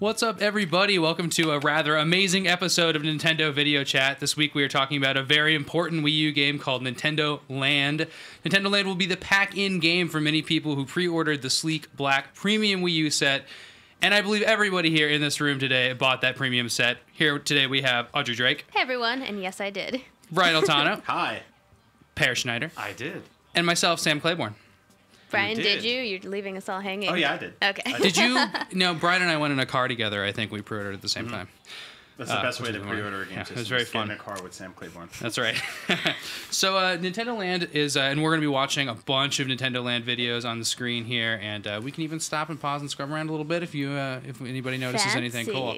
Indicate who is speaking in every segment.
Speaker 1: What's up, everybody? Welcome to a rather amazing episode of Nintendo Video Chat. This week we are talking about a very important Wii U game called Nintendo Land. Nintendo Land will be the pack-in game for many people who pre-ordered the sleek black premium Wii U set. And I believe everybody here in this room today bought that premium set. Here today we have Audrey Drake.
Speaker 2: Hey, everyone. And yes, I did.
Speaker 1: Brian Altano.
Speaker 3: Hi.
Speaker 1: Per Schneider.
Speaker 3: I did.
Speaker 1: And myself, Sam Claiborne.
Speaker 2: Brian, did you? You're leaving us all hanging.
Speaker 3: Oh, yeah, I did.
Speaker 2: Okay.
Speaker 1: Did you? No, Brian and I went in a car together. I think we pre-ordered at the same time.
Speaker 3: That's the best way to pre-order a game.
Speaker 1: Yeah, it was very fun.
Speaker 3: In a car with Sam Claiborne.
Speaker 1: That's right. So Nintendo Land is, and we're going to be watching a bunch of Nintendo Land videos on the screen here, and we can even stop and pause and scrub around a little bit if you, if anybody notices anything cool.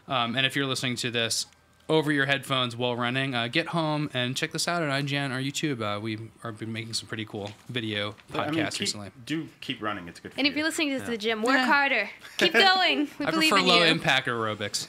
Speaker 1: And if you're listening to this over your headphones while running, get home and check this out on IGN or YouTube. We are been making some pretty cool video podcasts recently.
Speaker 3: Do keep running. It's good for
Speaker 2: And if you're listening to this at the gym, work harder. Keep going. We
Speaker 1: I
Speaker 2: believe
Speaker 1: prefer
Speaker 2: in you.
Speaker 1: low-impact aerobics.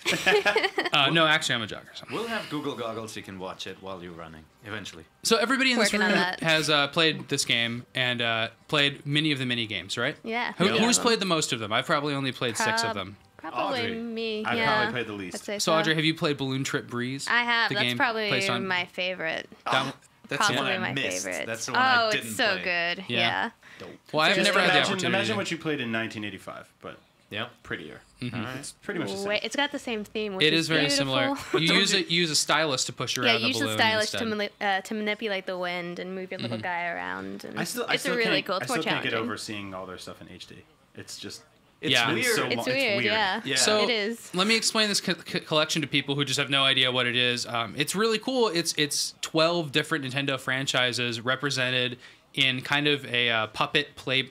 Speaker 1: No, actually, I'm a jogger. So.
Speaker 4: We'll have Google goggles. You can watch it while you're running, eventually.
Speaker 1: So everybody in this
Speaker 2: Working
Speaker 1: room
Speaker 2: on that.
Speaker 1: has played this game and played many of the mini games, right?
Speaker 2: Yeah.
Speaker 1: Who's played the most of them? I've probably only played 6 of them.
Speaker 2: Probably
Speaker 3: Audrey.
Speaker 2: me.
Speaker 3: I
Speaker 2: yeah.
Speaker 3: probably played the least.
Speaker 2: I'd say
Speaker 1: So Audrey, have you played Balloon Trip Breeze?
Speaker 2: I have.
Speaker 1: The
Speaker 2: That's
Speaker 1: game
Speaker 2: probably
Speaker 1: placed on-
Speaker 2: my favorite.
Speaker 1: That-
Speaker 4: That's the one
Speaker 2: Probably
Speaker 4: I
Speaker 2: my
Speaker 4: missed.
Speaker 2: favorite.
Speaker 4: That's the one I didn't
Speaker 2: it's so
Speaker 4: play.
Speaker 2: good.
Speaker 1: Yeah.
Speaker 2: Yeah.
Speaker 4: Dope.
Speaker 1: Well, I've
Speaker 3: Just
Speaker 1: never had the
Speaker 3: imagine,
Speaker 1: opportunity.
Speaker 3: imagine what you played in 1985, but
Speaker 4: Yeah.
Speaker 3: prettier.
Speaker 4: All right.
Speaker 3: It's pretty much the same.
Speaker 2: Wait, it's got the same theme, which
Speaker 1: It
Speaker 2: is
Speaker 1: is very
Speaker 2: beautiful.
Speaker 1: similar. You use a stylus to push around
Speaker 2: Yeah,
Speaker 1: the
Speaker 2: you use
Speaker 1: balloon
Speaker 2: the stylus
Speaker 1: instead.
Speaker 2: to manipulate the wind and move your little guy around. And
Speaker 3: I still
Speaker 2: it's really
Speaker 3: can't,
Speaker 2: cool. It's
Speaker 3: I
Speaker 2: more
Speaker 3: still can't
Speaker 2: challenging.
Speaker 3: get over seeing all their stuff in HD. It's just...
Speaker 4: It's
Speaker 1: Yeah.
Speaker 4: weird.
Speaker 3: So
Speaker 2: It's weird, yeah.
Speaker 4: Yeah.
Speaker 1: So
Speaker 2: It is.
Speaker 1: let me explain this collection to people who just have no idea what it is. It's really cool. It's 12 different Nintendo franchises represented in kind of a puppet play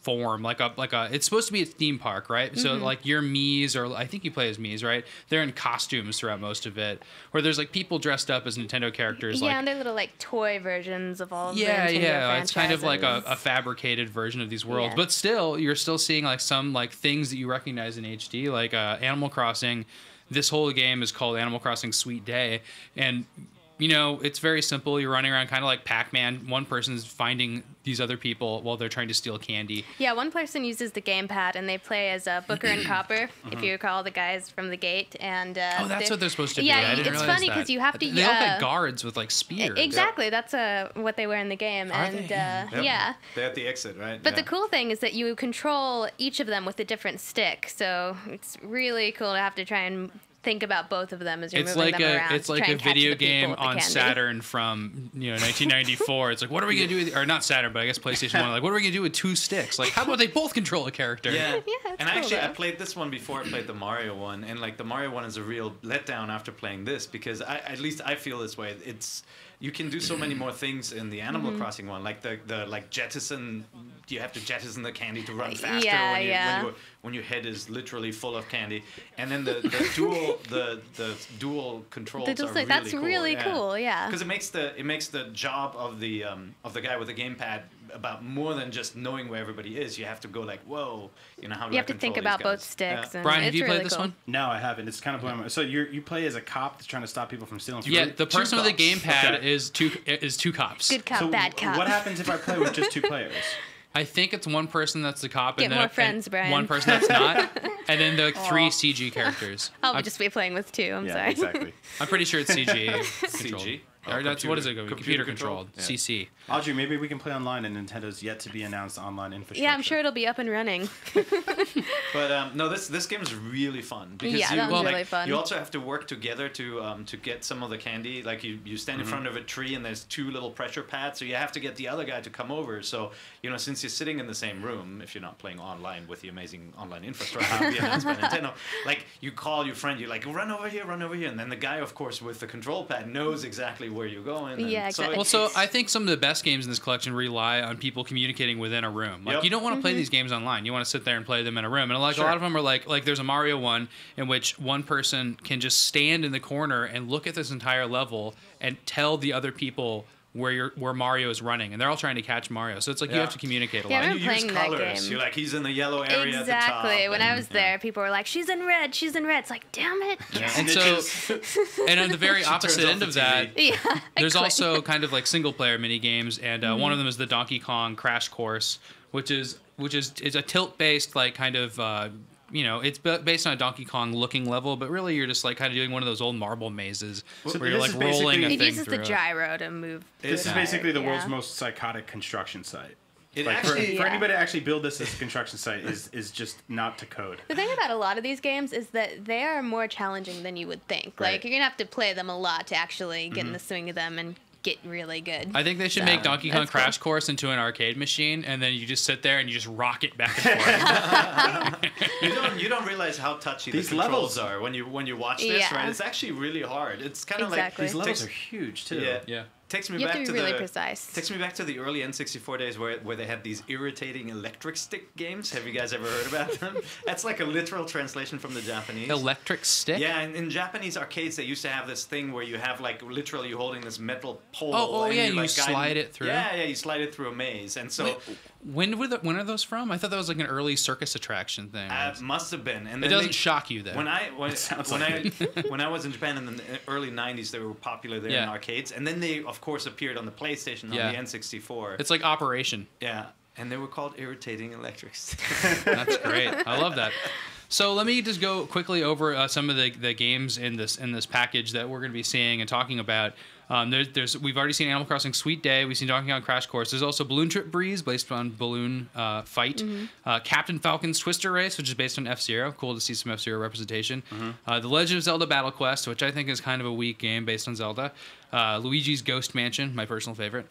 Speaker 1: form, like a it's supposed to be a theme park, right? So like your Mii's, or I think you play as Mii's, right? They're in costumes throughout most of it, where there's like people dressed up as Nintendo characters.
Speaker 2: Yeah,
Speaker 1: like,
Speaker 2: and they're little like toy versions of all of the
Speaker 1: yeah,
Speaker 2: Nintendo
Speaker 1: yeah. It's kind of like
Speaker 2: franchises.
Speaker 1: a fabricated version of these worlds,
Speaker 2: Yeah.
Speaker 1: but still, you're still seeing like some like things that you recognize in HD, like Animal Crossing. This whole game is called Animal Crossing Sweet Day, and you know, it's very simple. You're running around kind of like Pac-Man. One person's finding these other people while they're trying to steal candy.
Speaker 2: Yeah, one person uses the gamepad and they play as Booker and Copper, if you recall the guys from the gate. And
Speaker 1: Oh, that's what they're supposed to be.
Speaker 2: Yeah,
Speaker 1: I didn't
Speaker 2: it's
Speaker 1: realize
Speaker 2: funny
Speaker 1: that.
Speaker 2: because you have to.
Speaker 1: They look like guards with like spears.
Speaker 2: Exactly, that's what they wear in the game.
Speaker 1: Are
Speaker 2: and
Speaker 1: they?
Speaker 4: Yep.
Speaker 2: yeah.
Speaker 4: They're at the exit, right?
Speaker 2: But
Speaker 4: yeah.
Speaker 2: the cool thing is that you control each of them with a different stick, so it's really cool to have to try and think about both of them as you're
Speaker 1: It's
Speaker 2: moving
Speaker 1: like
Speaker 2: them around.
Speaker 1: it's
Speaker 2: to
Speaker 1: like
Speaker 2: try
Speaker 1: a
Speaker 2: and catch
Speaker 1: video
Speaker 2: the people
Speaker 1: game
Speaker 2: with the
Speaker 1: on
Speaker 2: candy.
Speaker 1: Saturn from 1994. It's like, what are we gonna do with, or not Saturn, but I guess PlayStation 1. Like, what are we gonna do with 2 sticks? Like, how about they both control a character?
Speaker 4: Yeah.
Speaker 2: Yeah, it's
Speaker 4: and
Speaker 2: cool,
Speaker 4: actually, I
Speaker 2: though.
Speaker 4: played this one before I played the Mario one, and like the Mario one is a real letdown after playing this because at least I feel this way. It's you can do so many more things in the Animal
Speaker 2: Mm-hmm.
Speaker 4: Crossing one, like the like jettison. You have to jettison the candy to run faster
Speaker 2: Yeah,
Speaker 4: when
Speaker 2: yeah.
Speaker 4: when your head is literally full of candy, and then the dual controls
Speaker 2: The dual
Speaker 4: are
Speaker 2: stick,
Speaker 4: really
Speaker 2: that's
Speaker 4: cool.
Speaker 2: really cool, yeah.
Speaker 4: Because it makes the job of the guy with the gamepad about more than just knowing where everybody is. You have to go like, whoa, how do
Speaker 2: You
Speaker 4: I
Speaker 2: have to think
Speaker 4: control
Speaker 2: about
Speaker 4: these
Speaker 2: both
Speaker 4: guys?
Speaker 2: sticks.
Speaker 4: Yeah.
Speaker 2: And
Speaker 1: Brian, have
Speaker 2: it's
Speaker 1: you
Speaker 2: really
Speaker 1: played this
Speaker 2: cool.
Speaker 1: one?
Speaker 3: No, I haven't. It's kind of blowing my... So you play as a cop that's trying to stop people from stealing fruit?
Speaker 1: Yeah, the person with the
Speaker 4: cops.
Speaker 1: gamepad
Speaker 3: Okay.
Speaker 1: is two cops.
Speaker 2: Good cop,
Speaker 3: So
Speaker 2: bad cop.
Speaker 3: what happens if I play with just 2 players?
Speaker 1: I think it's one person that's the cop,
Speaker 2: Get
Speaker 1: and then
Speaker 2: more friends,
Speaker 1: and
Speaker 2: Brian.
Speaker 1: one person that's not, and then the 3 CG characters.
Speaker 2: I'll just be playing with 2. I'm
Speaker 3: Yeah,
Speaker 2: sorry.
Speaker 3: exactly.
Speaker 1: I'm pretty sure it's CG controlled.
Speaker 4: CG?
Speaker 1: Or that's what is it?
Speaker 4: Computer
Speaker 1: Computer controlled.
Speaker 4: controlled? Yeah.
Speaker 1: CC.
Speaker 3: Audrey, maybe we can play online, and Nintendo's yet to be announced online infrastructure.
Speaker 2: Yeah, I'm sure it'll be up and running.
Speaker 4: But no, this game is really fun because
Speaker 2: Yeah,
Speaker 4: you,
Speaker 2: that was
Speaker 4: like,
Speaker 2: really fun.
Speaker 4: you also have to work together to get some of the candy. Like you stand in front of a tree and there's 2 little pressure pads, so you have to get the other guy to come over. So since you're sitting in the same room, if you're not playing online with the amazing online infrastructure being announced by Nintendo, like you call your friend, you're like run over here, and then the guy, of course, with the control pad knows exactly where you're going. And
Speaker 2: Yeah, exactly.
Speaker 1: Well, so I think some of the best games in this collection rely on people communicating within a room. Like
Speaker 4: Yep.
Speaker 1: you don't want to
Speaker 2: Mm-hmm.
Speaker 1: play these games online. You want to sit there and play them in a room. And like
Speaker 4: Sure.
Speaker 1: a lot of them are like there's a Mario one in which one person can just stand in the corner and look at this entire level and tell the other people where Mario is running, and they're all trying to catch Mario. So it's like you
Speaker 4: Yeah.
Speaker 1: have to communicate a
Speaker 2: Yeah, I
Speaker 1: lot.
Speaker 4: And
Speaker 2: remember
Speaker 4: you use
Speaker 2: playing that
Speaker 4: colors.
Speaker 2: game.
Speaker 4: You're like, he's in the yellow area
Speaker 2: Exactly.
Speaker 4: at the top.
Speaker 2: When I
Speaker 4: and-
Speaker 2: was there, people were like, she's in red. It's like, damn it.
Speaker 4: Yeah.
Speaker 1: And so, and on the very opposite
Speaker 4: turns
Speaker 1: end
Speaker 4: off
Speaker 1: of
Speaker 4: the
Speaker 1: that,
Speaker 4: TV.
Speaker 2: Yeah. I
Speaker 1: there's
Speaker 2: quit.
Speaker 1: also kind of like single player mini games, and one of them is the Donkey Kong Crash Course, which is a tilt based like kind of it's based on a Donkey Kong looking level, but really you're just like kind of doing one of those old marble mazes
Speaker 3: So
Speaker 1: where you're
Speaker 3: this
Speaker 1: like
Speaker 3: is
Speaker 1: rolling a
Speaker 2: It
Speaker 1: thing
Speaker 2: uses the
Speaker 1: through it.
Speaker 2: gyro to move.
Speaker 3: This
Speaker 2: the
Speaker 3: is basically the
Speaker 2: tire,
Speaker 3: world's
Speaker 2: yeah.
Speaker 3: most psychotic construction site.
Speaker 4: It
Speaker 3: Like
Speaker 4: actually,
Speaker 3: for
Speaker 2: Yeah.
Speaker 3: anybody to actually build this as a construction site is just not to code.
Speaker 2: The thing about a lot of these games is that they are more challenging than you would think.
Speaker 3: Right.
Speaker 2: Like, you're going to have to play them a lot to actually get in the swing of them and get really good.
Speaker 1: I think they should
Speaker 2: So,
Speaker 1: make Donkey Kong
Speaker 2: that's cool.
Speaker 1: Crash Course into an arcade machine, and then you just sit there and you just rock it back and forth.
Speaker 4: you don't realize how touchy
Speaker 3: These
Speaker 4: the controls
Speaker 3: levels-
Speaker 4: are when you watch this,
Speaker 2: Yeah.
Speaker 4: right? It's actually really hard. It's kind of
Speaker 2: Exactly.
Speaker 3: These
Speaker 4: like
Speaker 3: levels
Speaker 4: takes-
Speaker 3: are huge too.
Speaker 4: yeah.
Speaker 1: Yeah.
Speaker 4: Takes me
Speaker 2: You have
Speaker 4: back
Speaker 2: to
Speaker 4: to
Speaker 2: be really
Speaker 4: the
Speaker 2: precise.
Speaker 4: takes me back to the early N64 days where they had these irritating electric stick games. Have you guys ever heard about them? That's like a literal translation from the Japanese.
Speaker 1: Electric stick?
Speaker 4: Yeah, in Japanese arcades, they used to have this thing where you have like literally you holding this metal pole.
Speaker 1: Oh,
Speaker 4: and
Speaker 1: yeah, you
Speaker 4: like
Speaker 1: slide it through.
Speaker 4: Yeah, you slide it through a maze, and so
Speaker 1: Wait, when are those from? I thought that was like an early circus attraction thing.
Speaker 4: must have been. And
Speaker 1: It
Speaker 4: then
Speaker 1: doesn't
Speaker 4: they-
Speaker 1: shock you then.
Speaker 3: sounds
Speaker 4: when
Speaker 3: like
Speaker 4: I when I was in Japan in the early '90s, they were popular there in
Speaker 1: Yeah.
Speaker 4: arcades, and then they of course appeared on the PlayStation
Speaker 1: Yeah.
Speaker 4: on the N64.
Speaker 1: It's like Operation.
Speaker 4: Yeah, and they were called irritating electric sticks.
Speaker 1: That's great. I love that. So let me just go quickly over some of the games in this package that we're going to be seeing and talking about. We've already seen Animal Crossing Sweet Day. We've seen Donkey Kong Crash Course. There's also Balloon Trip Breeze, based on Balloon Fight. Captain Falcon's Twister Race, which is based on F-Zero. Cool to see some F-Zero representation. The Legend of Zelda Battle Quest, which I think is kind of a weak game based on Zelda. Luigi's Ghost Mansion, my personal favorite.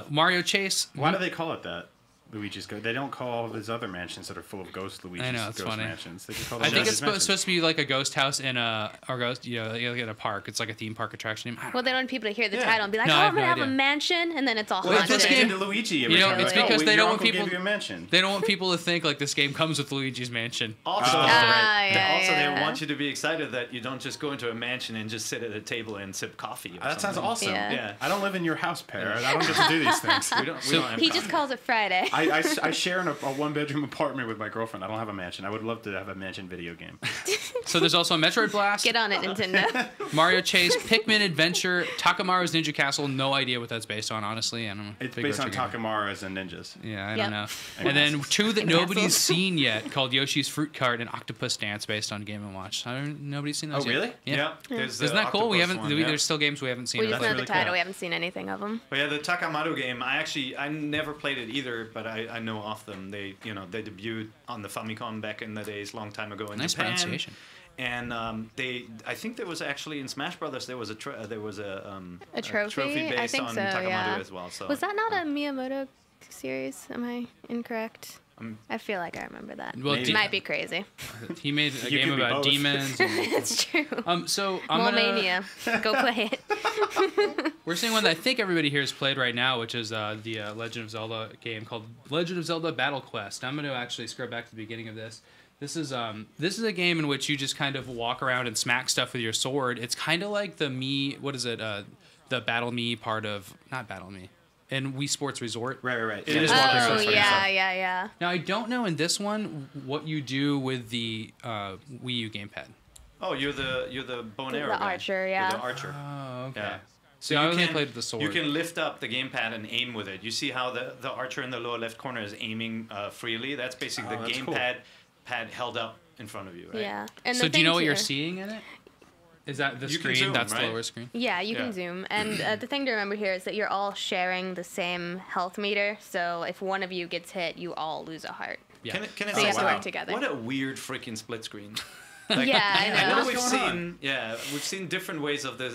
Speaker 1: Mario Chase.
Speaker 3: Why do they call it that? Luigi's Ghost. They don't call all these other mansions that are full of ghost Luigi's
Speaker 1: I know, it's
Speaker 3: ghost
Speaker 1: funny.
Speaker 3: mansions. They just call
Speaker 1: I
Speaker 3: them
Speaker 1: think it's
Speaker 3: Luigi's mansions.
Speaker 1: supposed to be like a ghost house in a in a park. It's like a theme park attraction.
Speaker 2: Well, they don't want people to hear the
Speaker 4: Yeah.
Speaker 2: title and be like,
Speaker 1: No,
Speaker 2: oh,
Speaker 1: I
Speaker 2: I'm
Speaker 1: have
Speaker 2: going to
Speaker 1: no
Speaker 2: have a
Speaker 1: idea.
Speaker 2: mansion, and then it's all
Speaker 3: Well,
Speaker 2: haunted.
Speaker 3: it's
Speaker 1: this game-
Speaker 3: into Luigi.
Speaker 1: You know,
Speaker 3: originally.
Speaker 1: it's
Speaker 3: Like,
Speaker 1: because
Speaker 3: oh,
Speaker 1: they
Speaker 3: your
Speaker 1: don't want
Speaker 3: uncle
Speaker 1: people-
Speaker 3: gave you a mansion.
Speaker 1: They don't want people to think like this game comes with Luigi's Mansion.
Speaker 4: Also,
Speaker 2: yeah,
Speaker 4: also
Speaker 2: yeah.
Speaker 4: they want you to be excited that you don't just go into a mansion and just sit at a table and sip coffee. Or
Speaker 3: That sounds
Speaker 4: something.
Speaker 3: awesome.
Speaker 2: Yeah.
Speaker 4: Yeah.
Speaker 3: I don't live in your house, Pear. I don't get to do these things.
Speaker 4: We don't have
Speaker 2: He
Speaker 4: coffee.
Speaker 2: just calls it Friday.
Speaker 3: I share in a one-bedroom apartment with my girlfriend. I don't have a mansion. I would love to have a mansion video game.
Speaker 1: So there's also Metroid Blast,
Speaker 2: Get on it, Nintendo.
Speaker 1: Mario Chase, Pikmin Adventure, Takamaru's Ninja Castle. No idea what that's based on, honestly. I don't know.
Speaker 3: It's
Speaker 1: Big
Speaker 3: based on
Speaker 1: retro game.
Speaker 3: Takamaras and ninjas.
Speaker 1: Yeah, I
Speaker 2: Yep.
Speaker 1: don't know. And then two that
Speaker 2: And
Speaker 1: nobody's
Speaker 2: castles.
Speaker 1: seen yet, called Yoshi's Fruit Cart and Octopus Dance, based on Game & Watch. Nobody's seen those
Speaker 3: Oh,
Speaker 1: yet.
Speaker 3: really?
Speaker 1: Yeah.
Speaker 4: There's
Speaker 1: Isn't that cool? We
Speaker 4: octopus
Speaker 1: haven't.
Speaker 4: one, yeah.
Speaker 1: There's still games we haven't seen.
Speaker 2: We
Speaker 1: in
Speaker 2: just
Speaker 1: the
Speaker 2: know
Speaker 1: play.
Speaker 2: the
Speaker 3: really
Speaker 2: title.
Speaker 3: cool.
Speaker 2: We haven't seen anything of them.
Speaker 4: But yeah, the Takamaru game, I never played it either, but I know of them. They debuted on the Famicom back in the days, long time ago in
Speaker 1: Nice
Speaker 4: Japan.
Speaker 1: pronunciation.
Speaker 4: And I think there was actually in Smash Brothers there was a trophy
Speaker 2: I
Speaker 4: based
Speaker 2: think
Speaker 4: on
Speaker 2: so,
Speaker 4: Takamaru
Speaker 2: yeah.
Speaker 4: as well. So
Speaker 2: Was that not a Miyamoto series? Am I incorrect?
Speaker 4: Um,
Speaker 2: I feel like I remember that.
Speaker 1: Well,
Speaker 3: Maybe.
Speaker 2: Might be crazy.
Speaker 1: he made a
Speaker 3: You
Speaker 1: game
Speaker 3: could be
Speaker 1: about
Speaker 3: both.
Speaker 1: demons. And,
Speaker 2: It's true.
Speaker 1: so I'm gonna.
Speaker 2: Mania. Go play it.
Speaker 1: We're seeing one that I think everybody here has played right now, which is the Legend of Zelda game called Legend of Zelda Battle Quest. I'm going to actually scroll back to the beginning of this. This is a game in which you just kind of walk around and smack stuff with your sword. It's kind of like the Mii, what is it? The Battle Mii part of, not Battle Mii, in Wii Sports Resort.
Speaker 3: Right.
Speaker 1: It is walking
Speaker 2: Oh,
Speaker 1: around and
Speaker 2: yeah.
Speaker 1: Now I don't know in this one what you do with the Wii U gamepad.
Speaker 4: Oh, you're the bow and
Speaker 2: The
Speaker 4: arrow guy.
Speaker 2: archer,
Speaker 4: You're
Speaker 2: yeah.
Speaker 4: the archer.
Speaker 1: Oh, okay.
Speaker 4: Yeah.
Speaker 1: So I only played with the sword.
Speaker 4: You can lift up the gamepad and aim with it. You see how the archer in the lower left corner is aiming freely? That's basically the
Speaker 3: that's
Speaker 4: gamepad
Speaker 3: cool.
Speaker 4: pad held up in front of you, right?
Speaker 2: Yeah. And
Speaker 1: So
Speaker 2: the
Speaker 1: do you know
Speaker 2: thing
Speaker 1: what you're
Speaker 2: to-
Speaker 1: seeing in it? Is that the
Speaker 4: You can
Speaker 1: screen?
Speaker 4: zoom,
Speaker 1: That's the
Speaker 4: right?
Speaker 1: lower screen.
Speaker 2: Yeah, you
Speaker 4: Yeah.
Speaker 2: can zoom. And the thing to remember here is that you're all sharing the same health meter. So if one of you gets hit, you all lose a heart.
Speaker 1: Yeah.
Speaker 4: Can I
Speaker 2: So you
Speaker 4: say
Speaker 2: have to work
Speaker 4: wow,
Speaker 2: together.
Speaker 4: What a weird freaking split screen.
Speaker 2: Yeah, I know.
Speaker 4: we've
Speaker 3: What's going
Speaker 4: we've seen different ways of the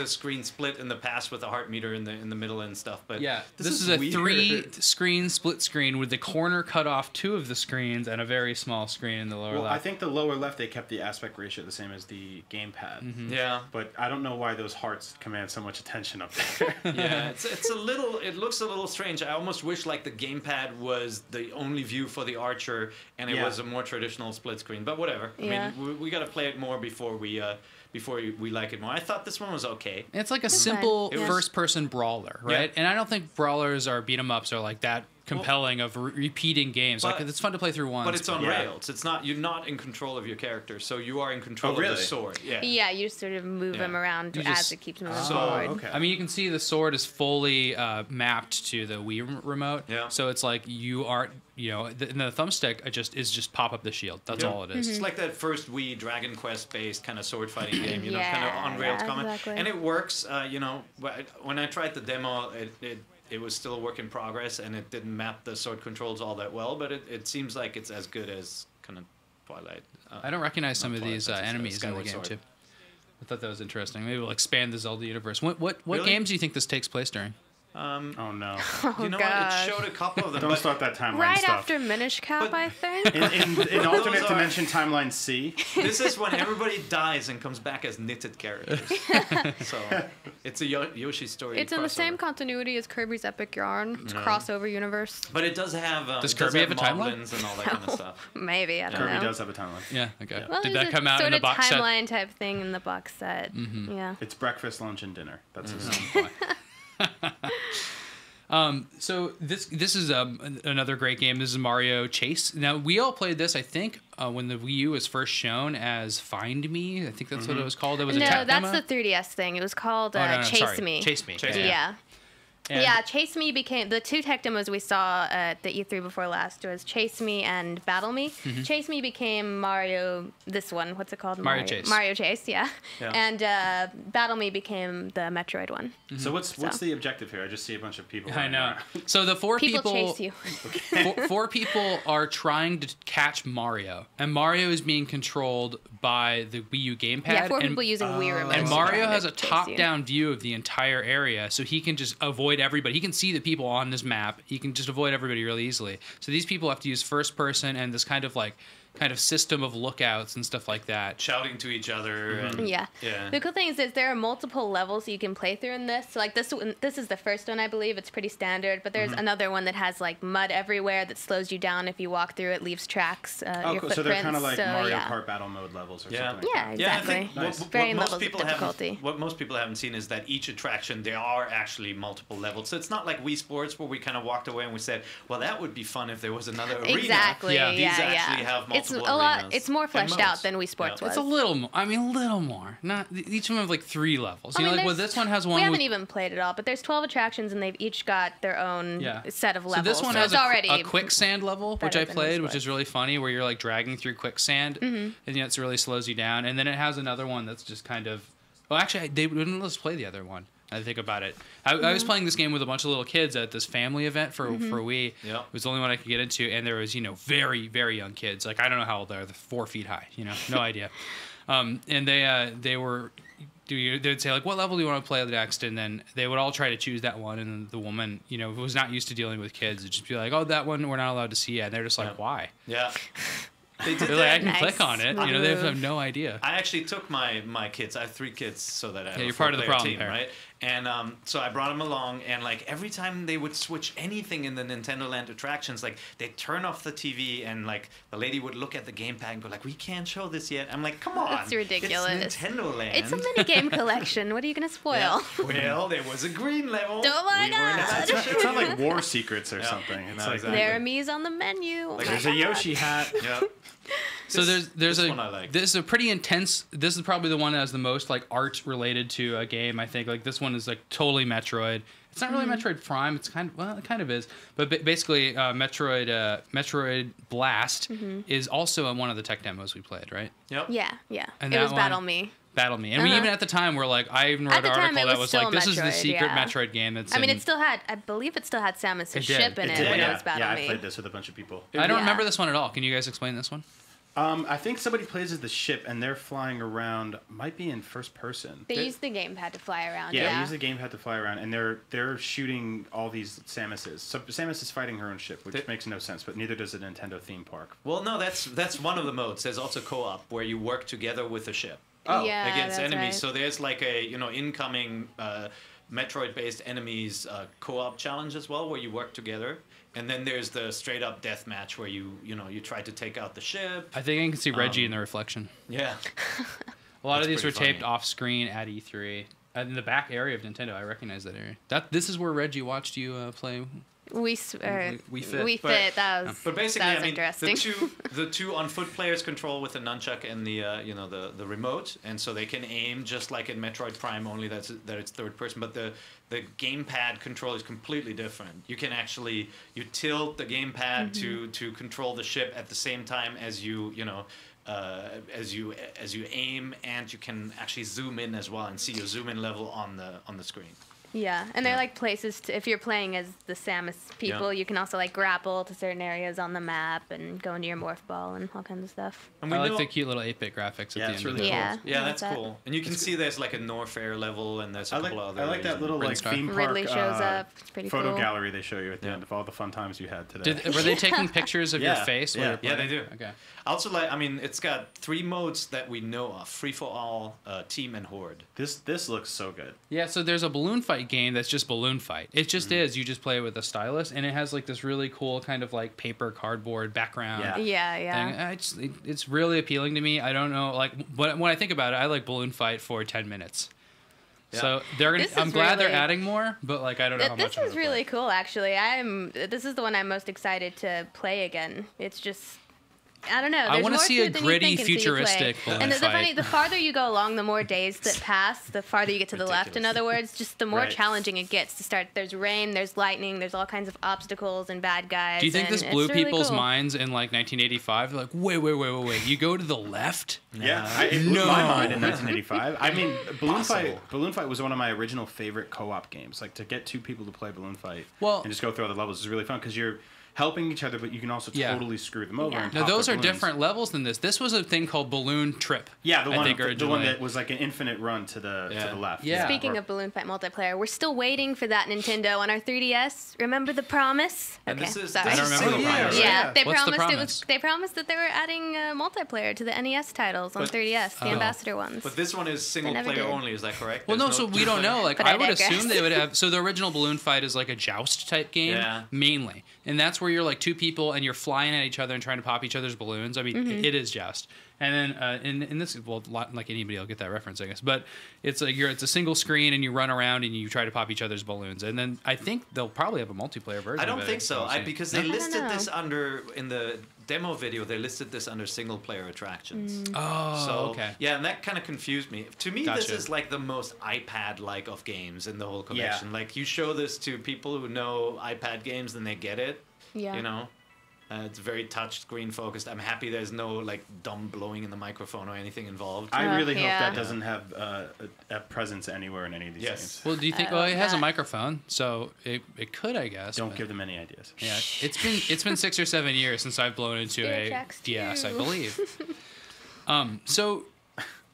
Speaker 4: screen split in the past with a heart meter in the middle and stuff. But
Speaker 1: Yeah, this is
Speaker 4: is
Speaker 1: a
Speaker 4: weird.
Speaker 1: 3-screen split screen with the corner cut off 2 of the screens and a very small screen in the lower
Speaker 3: Well, I
Speaker 1: left.
Speaker 3: think the lower left they kept the aspect ratio the same as the gamepad.
Speaker 1: Mm-hmm.
Speaker 4: Yeah.
Speaker 3: But I don't know why those hearts command so much attention up there.
Speaker 4: Yeah, it's a little. It looks a little strange. I almost wish like the gamepad was the only view for the archer, and it
Speaker 3: Yeah.
Speaker 4: was a more traditional split screen. But whatever.
Speaker 2: Yeah.
Speaker 4: I mean, we got to play it more before we like it more. I thought this one was okay.
Speaker 1: It's like a simple
Speaker 2: fine. Yeah.
Speaker 1: first-person brawler, right?
Speaker 4: Yeah.
Speaker 1: And I don't think brawlers or beat 'em ups are like that compelling of repeating games. Like it's fun to play through once.
Speaker 4: But it's on rails. It's not. You're not in control of your character, so you are in control of the sword. Yeah.
Speaker 2: Yeah, you just sort of move him around as it keeps moving
Speaker 4: So,
Speaker 2: forward.
Speaker 3: Okay.
Speaker 1: I mean, you can see the sword is fully mapped to the Wii remote.
Speaker 4: Yeah.
Speaker 1: So it's like you are, you know, the thumbstick is just pop up the shield. That's all it is.
Speaker 4: It's like that first Wii Dragon Quest based kind of sword fighting game, you know, kind of on rails combat,
Speaker 2: exactly.
Speaker 4: and it works. You know, when I tried the demo, it was still a work in progress, and it didn't map the sword controls all that well, but it seems like it's as good as kind of Twilight.
Speaker 1: I don't recognize some of
Speaker 4: Twilight,
Speaker 1: these
Speaker 4: that's
Speaker 1: enemies in the
Speaker 4: Skyward
Speaker 1: game
Speaker 4: Sword.
Speaker 1: too. I thought that was interesting. Maybe we'll expand the Zelda universe. What
Speaker 4: Really?
Speaker 1: games do you think this takes place during?
Speaker 3: Oh no!
Speaker 4: You know
Speaker 2: gosh.
Speaker 4: what? It showed a couple of them.
Speaker 3: Don't
Speaker 4: but
Speaker 3: start that timeline
Speaker 2: Right
Speaker 3: stuff.
Speaker 2: after Minish Cap,
Speaker 4: But-
Speaker 2: I think.
Speaker 3: In alternate
Speaker 4: are-
Speaker 3: dimension timeline C.
Speaker 4: This is when everybody dies and comes back as knitted characters. So it's a Yoshi story.
Speaker 2: It's in the
Speaker 4: crossover.
Speaker 2: same continuity as Kirby's Epic Yarn. It's crossover universe.
Speaker 4: But it does have.
Speaker 1: Does
Speaker 4: it does
Speaker 1: Kirby have a timeline?
Speaker 4: moblins and all that kind of stuff.
Speaker 2: Maybe, I don't know.
Speaker 3: Kirby does have a timeline.
Speaker 1: Yeah. Okay.
Speaker 2: Well,
Speaker 1: Did
Speaker 2: there's
Speaker 1: that
Speaker 2: a
Speaker 1: come out
Speaker 2: sort
Speaker 1: in the
Speaker 2: of
Speaker 1: box set?
Speaker 2: timeline type thing in the box set. Yeah.
Speaker 3: It's breakfast, lunch, and dinner. That's his
Speaker 1: So this is another great game. This is Mario Chase. Now we all played this, I think, when the Wii U was first shown as Find Me. I think that's what it was called. It was a
Speaker 2: No,
Speaker 1: tech
Speaker 2: that's
Speaker 1: demo.
Speaker 2: the 3DS thing. It was called
Speaker 1: Oh, no,
Speaker 2: Chase
Speaker 1: sorry.
Speaker 2: Me.
Speaker 1: Chase Me.
Speaker 4: Chase Me.
Speaker 2: Yeah.
Speaker 1: And-
Speaker 2: Yeah, Chase Me became the two tech demos we saw at the E3 before last was Chase Me and Battle Me. Chase Me became Mario. This one, what's it called?
Speaker 1: Mario Chase.
Speaker 2: Mario Chase, yeah.
Speaker 4: Yeah.
Speaker 2: And Battle Me became the Metroid one.
Speaker 3: So what's the objective here? I just see a bunch of people.
Speaker 1: I
Speaker 3: running
Speaker 1: know.
Speaker 3: around.
Speaker 1: So the four
Speaker 2: People
Speaker 1: people
Speaker 2: chase you.
Speaker 1: four people are trying to catch Mario, and Mario is being controlled by the Wii U gamepad.
Speaker 2: Yeah, four
Speaker 1: and,
Speaker 2: people using Wii remotes.
Speaker 1: and
Speaker 2: to
Speaker 1: Mario
Speaker 2: try
Speaker 1: has
Speaker 2: to
Speaker 1: a
Speaker 2: chase you.
Speaker 1: top-down view of the entire area, so he can just avoid everybody. He can see the people on this map. He can just avoid everybody really easily. So these people have to use first person and this kind of system of lookouts and stuff like that.
Speaker 4: Shouting to each other. And,
Speaker 2: Yeah.
Speaker 4: Yeah.
Speaker 2: The cool thing is that there are multiple levels you can play through in this. So, like this is the first one, I believe. It's pretty standard. But there's another one that has like mud everywhere that slows you down if you walk through it, leaves tracks.
Speaker 3: Oh,
Speaker 2: your
Speaker 3: cool.
Speaker 2: footprints.
Speaker 3: So they're kind of like Mario
Speaker 2: yeah.
Speaker 3: Kart battle mode levels or
Speaker 4: Yeah.
Speaker 3: something.
Speaker 2: Yeah,
Speaker 3: Like
Speaker 4: Yeah, I
Speaker 2: exactly.
Speaker 4: think
Speaker 3: Nice.
Speaker 2: Varying
Speaker 4: most
Speaker 2: levels of
Speaker 4: people
Speaker 2: difficulty.
Speaker 4: what most people haven't seen is that each attraction there are actually multiple levels. So it's not like Wii Sports where we kind of walked away and we said, "Well, that would be fun if there was another arena."
Speaker 2: Exactly.
Speaker 1: Yeah.
Speaker 2: Yeah,
Speaker 4: These actually have
Speaker 2: It's
Speaker 4: multiple
Speaker 2: a lot.
Speaker 4: arenas
Speaker 2: It's more
Speaker 4: and
Speaker 2: fleshed out
Speaker 4: modes.
Speaker 2: than Wii Sports
Speaker 4: Yeah.
Speaker 2: was.
Speaker 1: It's a little more. I mean, a little more. Not each of them have like 3 levels.
Speaker 2: I
Speaker 1: You know,
Speaker 2: mean,
Speaker 1: like
Speaker 2: there's-
Speaker 1: this one has one.
Speaker 2: We haven't
Speaker 1: with,
Speaker 2: even played it all, but there's 12 attractions and they've each got their own set of levels.
Speaker 1: So this one
Speaker 2: so
Speaker 1: has
Speaker 2: it's already
Speaker 1: a quicksand level, which
Speaker 2: better
Speaker 1: I
Speaker 2: than
Speaker 1: played,
Speaker 2: Wii
Speaker 1: which is
Speaker 2: Sports.
Speaker 1: really funny, where you're like dragging through quicksand, and it really slows you down. And then it has another one that's just kind of. Well, actually, they wouldn't let us play the other one. I think about it. I was playing this game with a bunch of little kids at this family event for Wii.
Speaker 4: Yeah.
Speaker 1: It was the only one I could get into, and there was very very young kids. Like I don't know how old they are. They're 4 feet high. No idea. And they were. They'd say like, what level do you want to play next? And then they would all try to choose that one. And then the woman, who was not used to dealing with kids, would just be like, oh, that one we're not allowed to see yet. And they're just like,
Speaker 4: Yeah.
Speaker 1: why?
Speaker 4: Yeah. They did
Speaker 1: They're like, I
Speaker 4: that.
Speaker 1: can
Speaker 2: Nice.
Speaker 1: click on it. They have no idea.
Speaker 4: I actually took my kids. I have 3 kids, so that I have
Speaker 1: Yeah,
Speaker 4: a
Speaker 1: you're part of the
Speaker 4: 4-player
Speaker 1: problem
Speaker 4: team,
Speaker 1: there.
Speaker 4: right? And so I brought them along, and like every time they would switch anything in the Nintendo Land attractions, like they'd turn off the TV, and like the lady would look at the gamepad and go like, "We can't show this yet." I'm like, "Come on,
Speaker 2: That's ridiculous.
Speaker 4: It's Nintendo Land.
Speaker 2: It's a minigame collection. What are you gonna spoil?
Speaker 4: Yeah. Well, there was a green level.
Speaker 2: Oh my
Speaker 4: We weren't
Speaker 2: God.
Speaker 4: allowed to show
Speaker 3: It's not
Speaker 4: you.
Speaker 3: like War Secrets or
Speaker 4: Yeah.
Speaker 3: something. It's
Speaker 4: No,
Speaker 3: like
Speaker 4: exactly.
Speaker 2: There are me's on the menu. Oh
Speaker 4: Like,
Speaker 2: my
Speaker 3: there's a
Speaker 2: God.
Speaker 3: Yoshi hat.
Speaker 4: Yeah.
Speaker 1: So there's
Speaker 4: this
Speaker 1: a
Speaker 4: one I like.
Speaker 1: this is a pretty intense. This is probably the one that has the most like art related to a game. I think like this one is like totally Metroid. It's not really Metroid Prime. It's kind of is, but basically Metroid Blast is also one of the tech demos we played, right?
Speaker 4: Yep.
Speaker 2: Yeah.
Speaker 1: And
Speaker 2: It
Speaker 1: that
Speaker 2: was
Speaker 1: one-
Speaker 2: Battle Me.
Speaker 1: Battle Me, and we even at the time were like, I even
Speaker 2: At
Speaker 1: read
Speaker 2: the
Speaker 1: an
Speaker 2: time,
Speaker 1: article
Speaker 2: it
Speaker 1: that
Speaker 2: was
Speaker 1: was like,
Speaker 2: still
Speaker 1: this is the
Speaker 2: Metroid,
Speaker 1: secret
Speaker 2: yeah.
Speaker 1: Metroid game. That's
Speaker 2: I mean,
Speaker 1: in-
Speaker 2: I believe it still had Samus's
Speaker 1: It did.
Speaker 2: ship in
Speaker 1: It
Speaker 2: it,
Speaker 1: did,
Speaker 2: when
Speaker 3: yeah.
Speaker 2: it was Battle
Speaker 3: I
Speaker 2: Me.
Speaker 3: played this with a bunch of people.
Speaker 1: I don't
Speaker 2: Yeah.
Speaker 1: remember this one at all. Can you guys explain this one?
Speaker 3: I think somebody plays as the ship, and they're flying around. Might be in first person.
Speaker 2: They used the gamepad to fly around.
Speaker 3: Yeah,
Speaker 2: Yeah.
Speaker 3: they use the gamepad to fly around, and they're shooting all these Samuses. So Samus is fighting her own ship, which makes no sense, but neither does a Nintendo theme park.
Speaker 4: Well, no, that's one of the modes. There's also co-op where you work together with a ship.
Speaker 2: Yeah,
Speaker 4: Against
Speaker 2: that's
Speaker 4: enemies.
Speaker 2: right.
Speaker 4: So there's like a incoming Metroid-based enemies co-op challenge as well, where you work together. And then there's the straight-up death match where you try to take out the ship.
Speaker 1: I think I can see Reggie in the reflection.
Speaker 4: Yeah.
Speaker 1: A lot of
Speaker 4: That's
Speaker 1: these were
Speaker 4: pretty
Speaker 1: taped
Speaker 4: funny.
Speaker 1: off screen at E3. In the back area of Nintendo, I recognize that area. This is where Reggie watched you play We Fit.
Speaker 2: We Fit. That was.
Speaker 4: But basically,
Speaker 2: that was
Speaker 4: I mean,
Speaker 2: interesting.
Speaker 4: the two on foot players control with the nunchuck and the the remote, and so they can aim just like in Metroid Prime, only that it's third person. But the gamepad control is completely different. You can actually tilt the gamepad to control the ship at the same time as as you aim, and you can actually zoom in as well and see your zoom in level on the screen.
Speaker 2: Yeah, and they're like places if you're playing as the Samus people, you can also like grapple to certain areas on the map and go into your morph ball and all kinds of stuff.
Speaker 1: And I like the cute little 8-bit graphics at the end.
Speaker 3: Really
Speaker 1: of it.
Speaker 3: cool.
Speaker 4: Yeah, that's cool. And you can see there's like a Norfair level, and there's a couple other.
Speaker 3: I like that little like theme park
Speaker 2: Ridley shows up. It's pretty
Speaker 3: photo
Speaker 2: cool.
Speaker 3: gallery they show you at the end of all the fun times you had today.
Speaker 1: Were they taking pictures of your face?
Speaker 3: Yeah,
Speaker 1: they
Speaker 4: do.
Speaker 1: Okay.
Speaker 4: Also, it's got 3 modes that we know of: free for all, team, and horde.
Speaker 3: This looks so good.
Speaker 1: Yeah, so there's a balloon fight game that's just balloon fight. It just is. You just play it with a stylus, and it has like this really cool kind of like paper cardboard background.
Speaker 2: Yeah.
Speaker 1: Thing. It's really appealing to me. I don't know, but when I think about it, I like balloon fight for 10 minutes. Yeah. So I'm glad they're adding more, but like I don't know how much.
Speaker 2: This is really cool, actually. This is the one I'm most excited to play again. It's just. I don't know.
Speaker 1: I want to see a gritty, futuristic balloon fight.
Speaker 2: The farther you go along, the more days that pass, the farther you get to the left. In other words, just the more challenging it gets to start. There's rain, there's lightning, there's all kinds of obstacles and bad guys.
Speaker 1: Do you think this blew people's minds in like 1985? They're like, wait. You go to the left?
Speaker 3: Yeah, it blew my mind in 1985. I mean, Balloon Fight was one of my original favorite co-op games. Like to get 2 people to play Balloon Fight and just go through all the levels is really fun because you're helping each other, but you can also totally screw them over.
Speaker 2: Yeah.
Speaker 3: And
Speaker 1: now those are different levels than this. This was a thing called Balloon Trip.
Speaker 3: Yeah, the one that was like an infinite run to the left.
Speaker 1: Yeah.
Speaker 2: Speaking of Balloon Fight multiplayer, we're still waiting for that Nintendo on our 3DS. Remember the promise?
Speaker 4: And
Speaker 2: okay,
Speaker 4: sorry.
Speaker 1: I don't remember the promise.
Speaker 2: Yeah, they
Speaker 1: What's
Speaker 2: promised
Speaker 1: the promise?
Speaker 2: They promised that they were adding multiplayer to the NES titles on 3DS, the Ambassador ones.
Speaker 4: But this one is single player only. Is that correct?
Speaker 1: Well, so we don't know. Like
Speaker 2: But
Speaker 1: I would assume they would have. So the original Balloon Fight is like a joust type game, mainly, and that's where you're like 2 people and you're flying at each other and trying to pop each other's balloons. I mean, it is joust. And then in this, well, like anybody will get that reference, I guess. But it's a single screen and you run around and you try to pop each other's balloons. And then I think they'll probably have a multiplayer version.
Speaker 4: I don't think so. Because they listed this
Speaker 2: know.
Speaker 4: in the demo video. They listed this under single player attractions.
Speaker 1: Oh,
Speaker 4: so,
Speaker 1: okay.
Speaker 4: Yeah, and that kind of confused me. To me, this is like the most iPad-like of games in the whole collection.
Speaker 3: Yeah.
Speaker 4: Like you show this to people who know iPad games, then they get it.
Speaker 2: Yeah.
Speaker 4: You know. It's very touch screen focused. I'm happy there's no like dumb blowing in the microphone or anything involved.
Speaker 3: I really hope that doesn't have a presence anywhere in any of these games.
Speaker 1: Well, do you think? Well, it has a microphone, so it could, I guess.
Speaker 3: Don't give them any ideas.
Speaker 1: Yeah, it's been 6 or 7 years since I've blown into a DS, I believe. So.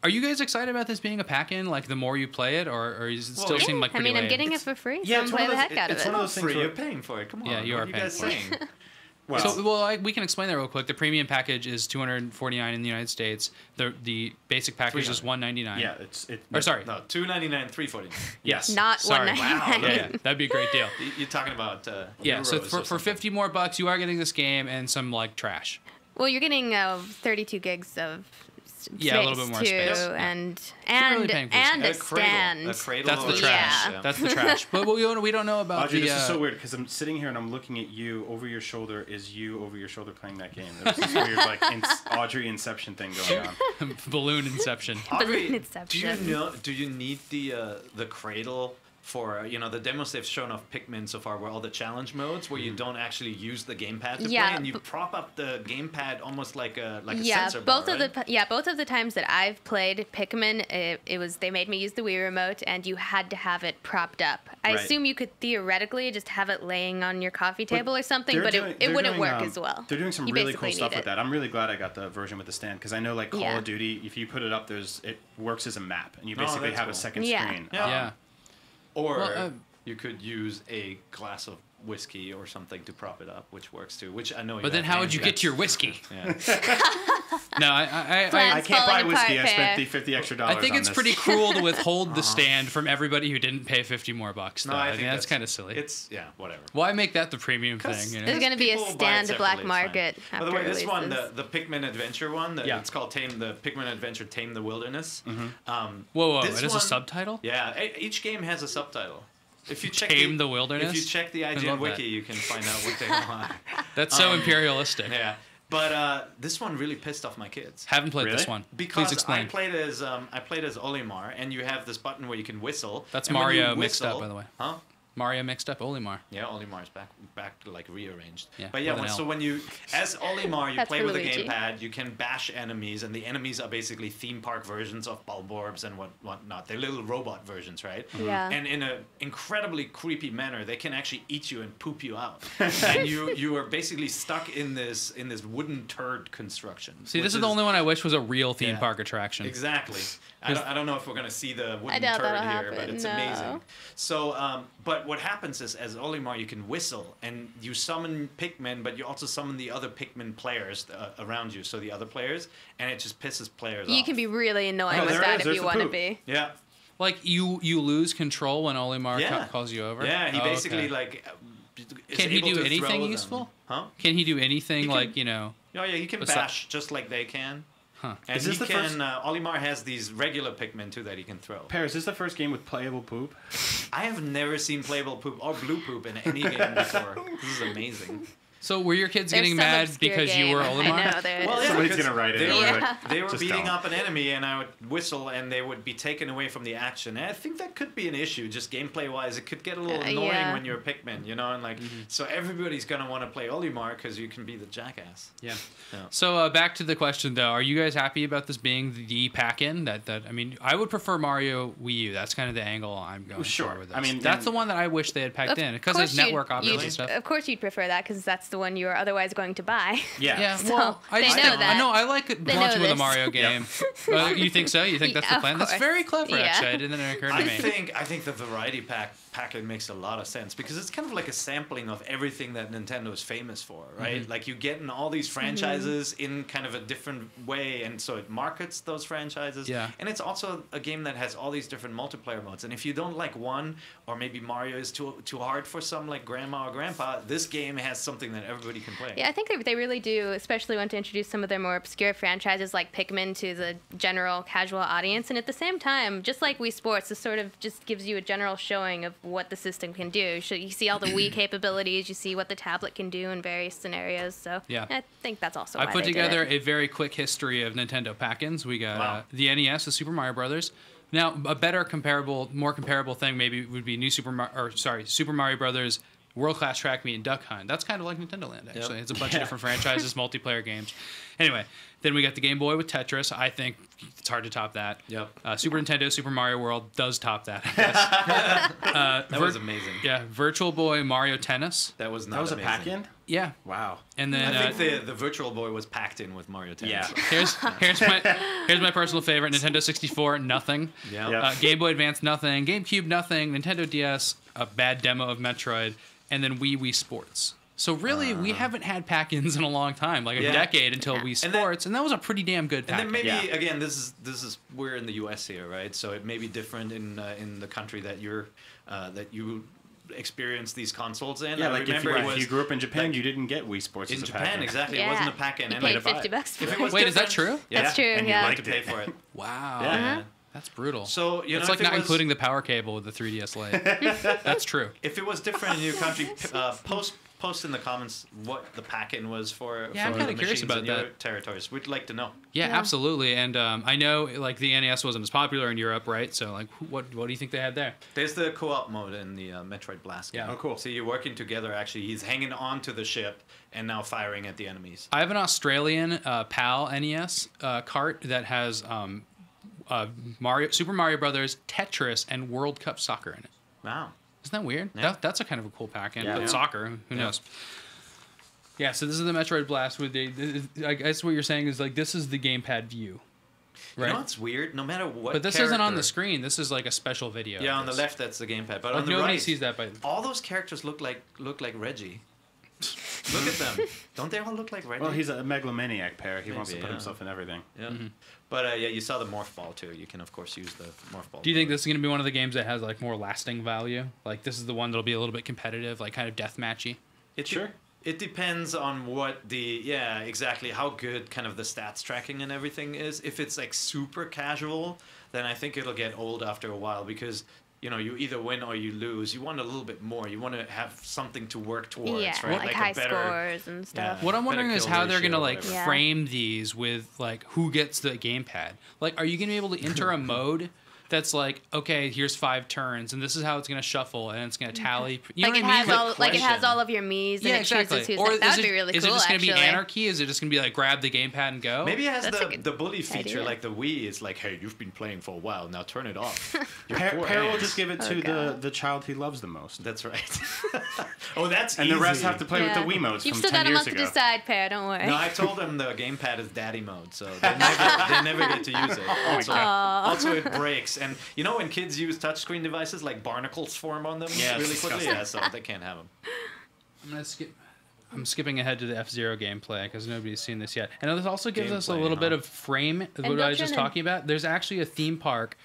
Speaker 1: Are you guys excited about this being a pack-in? Like, the more you play it, or does it still seem like pretty lame?
Speaker 2: I'm getting it for free, so
Speaker 3: yeah,
Speaker 2: I'm playing the heck out of it.
Speaker 3: It's one of those things
Speaker 4: where you're paying for it. Come on.
Speaker 1: Yeah, you are paying for it. We can explain that real quick. The premium package is $249 in the United States. The basic package is $199.
Speaker 3: Yeah,
Speaker 1: sorry.
Speaker 4: No, $299, $349.
Speaker 1: Yes.
Speaker 2: Not $199.
Speaker 4: Wow.
Speaker 1: Yeah, that'd be a great deal.
Speaker 4: You're talking about
Speaker 1: yeah. So
Speaker 4: euros
Speaker 1: for $50 more, you are getting this game and some like trash.
Speaker 2: Well, you're getting 32 gigs of space
Speaker 1: a little bit more
Speaker 2: too,
Speaker 1: space.
Speaker 2: and
Speaker 1: really
Speaker 2: a stand.
Speaker 4: A cradle.
Speaker 1: That's the trash.
Speaker 2: Yeah.
Speaker 1: That's the trash. But we don't know about
Speaker 3: Audrey, this is so weird because I'm sitting here and I'm looking at you over your shoulder. Is you over your shoulder playing that game? There's this weird like Audrey Inception thing going on.
Speaker 1: Balloon Inception.
Speaker 4: Audrey,
Speaker 2: Balloon Inception.
Speaker 4: do you need the cradle for the demos they've shown of Pikmin so far, where all the challenge modes where you don't actually use the gamepad to play, and you prop up the gamepad almost like a sensor bar,
Speaker 2: both of the times that I've played Pikmin, it was they made me use the Wii remote, and you had to have it propped up. I assume you could theoretically just have it laying on your coffee table or something, but it wouldn't work as well.
Speaker 3: They're doing some really cool stuff with that. I'm really glad I got the version with the stand because I know like Call of Duty, if you put it up, it works as a map, and you basically have a second screen.
Speaker 1: Yeah.
Speaker 4: Or you could use a glass of whiskey or something to prop it up, which works too. Which I know.
Speaker 1: But then how would you get to your whiskey?
Speaker 4: Yeah.
Speaker 1: No,
Speaker 3: I can't buy whiskey. I spent the $50 extra.
Speaker 1: I think it's pretty cruel to withhold the stand from everybody who didn't pay $50 more. Though.
Speaker 4: No, I
Speaker 1: think that's kind of silly.
Speaker 4: It's whatever.
Speaker 1: Why make that the premium thing?
Speaker 2: There's going to be a stand black market.
Speaker 4: By the way, this one, the Pikmin Adventure one, it's called the Pikmin Adventure Tame the Wilderness.
Speaker 1: Whoa! It is a subtitle?
Speaker 4: Yeah, each game has a subtitle. If you check
Speaker 1: tame the wilderness.
Speaker 4: If you check the IGN wiki, you can find out what they want.
Speaker 1: That's so imperialistic.
Speaker 4: Yeah. But this one really pissed off my kids.
Speaker 1: Haven't played this one.
Speaker 4: Because
Speaker 1: Please explain.
Speaker 4: I played as Olimar, and you have this button where you can whistle.
Speaker 1: That's Mario mixed up, by the way.
Speaker 4: Huh?
Speaker 1: Mario mixed up Olimar.
Speaker 4: Yeah, Olimar's back like rearranged.
Speaker 1: Yeah,
Speaker 4: but yeah, so when you, as Olimar, you play with a
Speaker 2: Luigi.
Speaker 4: gamepad, you can bash enemies, and the enemies are basically theme park versions of Bulborbs and whatnot. They're little robot versions, right?
Speaker 2: Yeah.
Speaker 4: And in an incredibly creepy manner, they can actually eat you and poop you out. And you are basically stuck in this wooden turd construction.
Speaker 1: See, this is the only one I wish was a real theme park attraction.
Speaker 4: Exactly. I don't know if we're going to see the wooden
Speaker 2: doubt
Speaker 4: turd
Speaker 2: that'll
Speaker 4: here,
Speaker 2: happen.
Speaker 4: but it's amazing. So, but what happens is, as Olimar, you can whistle, and you summon Pikmin, but you also summon the other Pikmin players around you, so the other players, and it just pisses players off.
Speaker 2: You can be really annoying with that if you want to be.
Speaker 4: Yeah.
Speaker 1: Like, you lose control when Olimar calls you over?
Speaker 4: Yeah, he basically, like...
Speaker 1: Can he do anything useful?
Speaker 4: Huh?
Speaker 1: Can he do anything, like, you know...
Speaker 4: Oh, yeah, he can bash just like they can.
Speaker 1: Huh.
Speaker 4: And
Speaker 3: is this the first...
Speaker 4: Olimar has these regular Pikmin, too, that he can throw.
Speaker 3: Per, is this the first game with playable poop?
Speaker 4: I have never seen playable poop or blue poop in any game before. This is amazing.
Speaker 1: So were your kids getting mad because you were Olimar?
Speaker 2: I know, there
Speaker 4: well,
Speaker 2: is.
Speaker 3: Somebody's going to write it.
Speaker 4: They were beating up an enemy, and I would whistle, and they would be taken away from the action. And I think that could be an issue, just gameplay-wise. It could get a little annoying when you're a Pikmin, you know? And like, so everybody's going to want to play Olimar because you can be the jackass.
Speaker 1: Yeah. So back to the question, though. Are you guys happy about this being the pack-in? I mean, I would prefer Mario Wii U. That's kind of the angle I'm going for with this.
Speaker 3: I mean,
Speaker 1: that's the one that I wish they had packed in because it's network options and stuff.
Speaker 2: Of course you'd prefer that because that's the one you're otherwise going to buy.
Speaker 3: Yeah.
Speaker 2: So
Speaker 1: well,
Speaker 2: they know that.
Speaker 1: No, I like launching with a Mario game. You think so? You think that's the plan? That's very clever, actually. It didn't occur to me.
Speaker 4: I think the variety packet makes a lot of sense because it's kind of like a sampling of everything that Nintendo is famous for, right? Like you get in all these franchises in kind of a different way, and so it markets those franchises.
Speaker 1: Yeah.
Speaker 4: And it's also a game that has all these different multiplayer modes. And if you don't like one, or maybe Mario is too hard for some like grandma or grandpa, this game has something that everybody can play.
Speaker 2: Yeah, I think they really do, especially want to introduce some of their more obscure franchises like Pikmin to the general casual audience. And at the same time, just like Wii Sports, this sort of just gives you a general showing of what the system can do. So you see all the Wii capabilities, you see what the tablet can do in various scenarios. So
Speaker 1: yeah.
Speaker 2: I think that's also
Speaker 1: I
Speaker 2: why
Speaker 1: put
Speaker 2: they
Speaker 1: together
Speaker 2: did it.
Speaker 1: a very quick history of Nintendo pack-ins. We got the NES, the Super Mario Brothers. Now, a more comparable thing maybe would be Super Mario Brothers, World Class Track Meet, and Duck Hunt. That's kind of like Nintendo Land, actually. It's a bunch of different franchises, multiplayer games. Anyway, then we got the Game Boy with Tetris. I think it's hard to top that.
Speaker 4: Yep.
Speaker 1: Super Nintendo, Super Mario World does top that, I guess.
Speaker 4: That was amazing.
Speaker 1: Yeah, Virtual Boy Mario Tennis.
Speaker 4: That was
Speaker 3: a pack-in?
Speaker 1: Yeah.
Speaker 3: Wow.
Speaker 1: And then
Speaker 4: I think the Virtual Boy was packed in with Mario Tennis.
Speaker 3: Yeah.
Speaker 1: Here's my personal favorite: Nintendo 64, nothing.
Speaker 4: Yeah.
Speaker 1: Game Boy Advance, nothing. GameCube, nothing. Nintendo DS, a bad demo of Metroid, and then Wii Sports. So really, we haven't had pack-ins in a long time, like a decade until Wii Sports, and that was and that was a pretty damn good pack-in.
Speaker 4: And then maybe again, this is we're in the U.S. here, right? So it may be different in the country that you experience these consoles in.
Speaker 3: Yeah, like if you grew up in Japan, you didn't get Wii Sports
Speaker 4: in
Speaker 3: as a
Speaker 4: Japan.
Speaker 3: pack-in.
Speaker 4: Exactly,
Speaker 2: Yeah.
Speaker 4: it wasn't a pack-in.
Speaker 2: You
Speaker 4: And
Speaker 2: paid
Speaker 4: $50
Speaker 2: for it.
Speaker 1: Wait, is that true?
Speaker 2: That's true.
Speaker 3: And
Speaker 2: Yeah.
Speaker 4: You had to pay for it.
Speaker 1: Wow.
Speaker 4: Yeah.
Speaker 1: That's brutal.
Speaker 4: So
Speaker 1: it's like not including the power cable with the 3DS Lite. That's true.
Speaker 4: If it was different in your country, post in the comments what the pack-in was for.
Speaker 1: Yeah, I'm kind of curious about
Speaker 4: your
Speaker 1: that.
Speaker 4: territories. We'd like to know.
Speaker 1: Yeah, absolutely. And I know like the NES wasn't as popular in Europe, right? So like, what do you think they had there?
Speaker 4: There's the co-op mode in the Metroid Blast game.
Speaker 1: Yeah.
Speaker 3: Oh, cool.
Speaker 4: So you're working together. Actually, he's hanging on to the ship and now firing at the enemies.
Speaker 1: I have an Australian PAL NES cart that has Super Mario Brothers, Tetris, and World Cup Soccer in it.
Speaker 4: Wow.
Speaker 1: Isn't that weird?
Speaker 4: Yeah.
Speaker 1: That's a kind of a cool pack-in.
Speaker 3: Yeah.
Speaker 1: But soccer, who knows? Yeah, so this is the Metroid Blast with I guess what you're saying is like this is the gamepad view. Right?
Speaker 4: You know what's weird? No matter what.
Speaker 1: But this isn't on the screen. This is like a special video.
Speaker 4: Yeah, on the left that's the gamepad. But
Speaker 1: like
Speaker 4: on the
Speaker 1: nobody
Speaker 4: right,
Speaker 1: sees that.
Speaker 4: All those characters look like Reggie. Look at them. Don't they all look like Reggie?
Speaker 3: Well, he's a megalomaniac pair. He wants to put
Speaker 4: yeah.
Speaker 3: himself in everything.
Speaker 4: Yeah. Mm-hmm. But yeah, you saw the morph ball too. You can of course use the morph ball.
Speaker 1: Do you think this is going to be one of the games that has like more lasting value? Like this is the one that'll be a little bit competitive, like kind of deathmatchy?
Speaker 3: Sure.
Speaker 4: It depends on what exactly how good kind of the stats tracking and everything is. If it's like super casual, then I think it'll get old after a while because you either win or you lose. You want a little bit more. You want to have something to work towards,
Speaker 2: yeah,
Speaker 4: right?
Speaker 2: like high scores and stuff.
Speaker 1: What I'm wondering is how they're going to frame these with like who gets the gamepad. Like, are you going to be able to enter a mode that's like, okay, here's 5 turns, and this is how it's going to shuffle, and it's going to tally. You know what I mean?
Speaker 2: It has all of your Mii's, and it chooses who's
Speaker 1: or
Speaker 2: that would be really cool,
Speaker 1: is it just going to be
Speaker 2: actually.
Speaker 1: anarchy? Is it just going to be like, grab the gamepad and go?
Speaker 4: Maybe it has the bully feature, idea. Like the Wii is like, hey, you've been playing for a while, now turn it off.
Speaker 3: Peril will just give it to the child he loves the most.
Speaker 4: That's right. Oh, that's
Speaker 3: and
Speaker 4: easy.
Speaker 3: The rest have to play with the Wii modes
Speaker 2: You've
Speaker 3: from 10 years ago.
Speaker 2: still got a month to decide, Per, don't worry.
Speaker 4: No, I told them the gamepad is daddy mode, so they never get to use it. Also, it breaks. And you know when kids use touchscreen devices, like barnacles form on them really quickly? Yeah, so they can't have them.
Speaker 1: I'm skipping ahead to the F-Zero gameplay because nobody's seen this yet. And this also gives us a little bit of frame, what I was just talking about. There's actually a theme park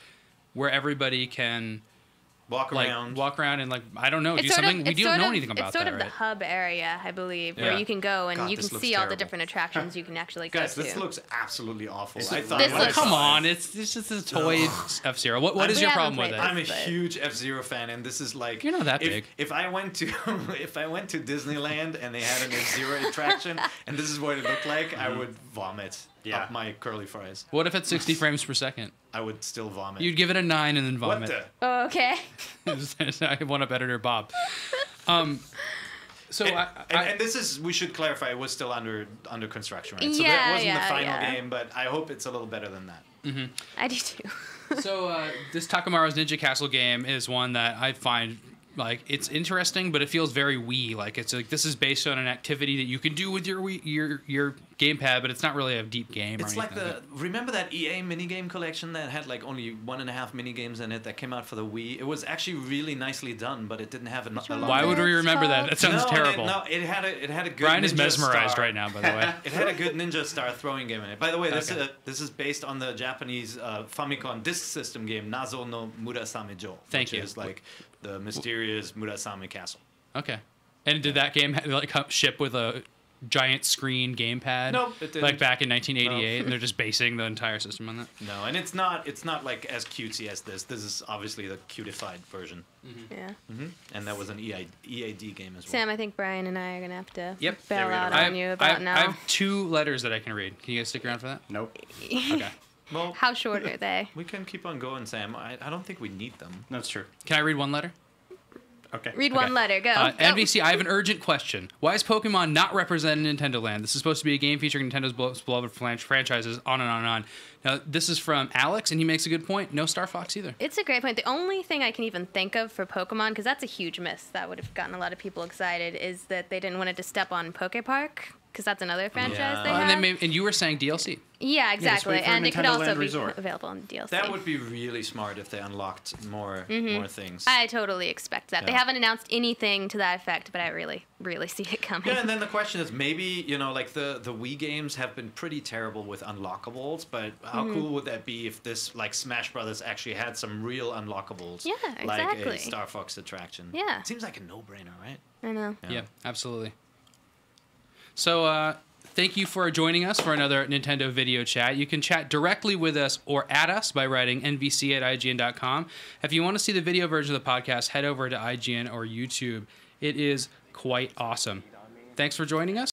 Speaker 1: where everybody can walk around and, like, I don't know, do something. We don't know anything about that,
Speaker 2: It's sort of the hub area, I believe, where you can go and you can see all the different attractions you can actually go to.
Speaker 4: Guys, this looks absolutely awful.
Speaker 1: Come on, it's just a toy F-Zero. What is your problem with it?
Speaker 4: I'm a huge F-Zero fan, and this is like...
Speaker 1: You're not that big.
Speaker 4: If I went to Disneyland and they had an F-Zero attraction, and this is what it looked like, I would vomit up my curly fries.
Speaker 1: What if it's 60 frames per second?
Speaker 4: I would still vomit.
Speaker 1: You'd give it a 9 and then vomit.
Speaker 4: What the?
Speaker 2: Oh, okay.
Speaker 1: I one up editor Bob. And
Speaker 4: this is, we should clarify, it was still under construction, right? So that wasn't the final game, but I hope it's a little better than that.
Speaker 1: Mm-hmm.
Speaker 2: I do too.
Speaker 1: So this Takamaro's Ninja Castle game is one that I find, like, it's interesting, but it feels very Wii. Like, it's like, this is based on an activity that you can do with your Wii, your gamepad, but it's not really a deep game.
Speaker 4: It's like remember that EA minigame collection that had like only 1.5 minigames in it that came out for the Wii? It was actually really nicely done, but it didn't have enough.
Speaker 1: Why would we remember that? That sounds terrible.
Speaker 4: It had a good.
Speaker 1: Brian is mesmerized right now, by the way.
Speaker 4: It had a good Ninja Star throwing game in it. By the way, this is based on the Japanese Famicom Disk System game Nazo no Murasame Jo.
Speaker 1: Thank you.
Speaker 4: Which is like the mysterious Murasame Castle.
Speaker 1: Okay. And did that game ship with a giant screen gamepad?
Speaker 4: Nope, it didn't.
Speaker 1: Like back in 1988, and they're just basing the entire system on that?
Speaker 4: No, and it's not like as cutesy as this. This is obviously the cutified version.
Speaker 2: Mm-hmm. Yeah.
Speaker 4: Mm-hmm. And that was an EAD game as well.
Speaker 2: Sam, I think Brian and I are going to have to
Speaker 1: bail
Speaker 2: out on you about now.
Speaker 1: I have 2 letters that I can read. Can you guys stick around for that?
Speaker 3: Nope.
Speaker 1: Okay.
Speaker 4: Well,
Speaker 2: how short are they?
Speaker 4: We can keep on going, Sam. I don't think we need them.
Speaker 3: That's true.
Speaker 1: Can I read 1 letter?
Speaker 3: Okay.
Speaker 2: Read one letter. Go.
Speaker 1: NBC, I have an urgent question. Why is Pokemon not represented in Nintendo Land? This is supposed to be a game featuring Nintendo's beloved franchises, on and on and on. Now, this is from Alex, and he makes a good point. No Star Fox either.
Speaker 2: It's a great point. The only thing I can even think of for Pokemon, because that's a huge miss that would have gotten a lot of people excited, is that they didn't want it to step on Poke Park, because that's another franchise they have.
Speaker 1: And you were saying DLC.
Speaker 2: Yeah, exactly. And it could also be
Speaker 3: Resort.
Speaker 2: available on DLC.
Speaker 4: That would be really smart if they unlocked more things.
Speaker 2: I totally expect that. Yeah. They haven't announced anything to that effect, but I really, really see it coming.
Speaker 4: Yeah, and then the question is maybe, like the Wii games have been pretty terrible with unlockables, but how cool would that be if this, like Smash Brothers, actually had some real unlockables?
Speaker 2: Yeah, exactly.
Speaker 4: Like a Star Fox attraction.
Speaker 2: Yeah.
Speaker 4: It seems like a no-brainer, right?
Speaker 2: I know.
Speaker 1: Yeah, absolutely. So, thank you for joining us for another Nintendo video chat. You can chat directly with us or at us by writing nvc@ign.com. If you want to see the video version of the podcast, head over to IGN or YouTube. It is quite awesome. Thanks for joining us.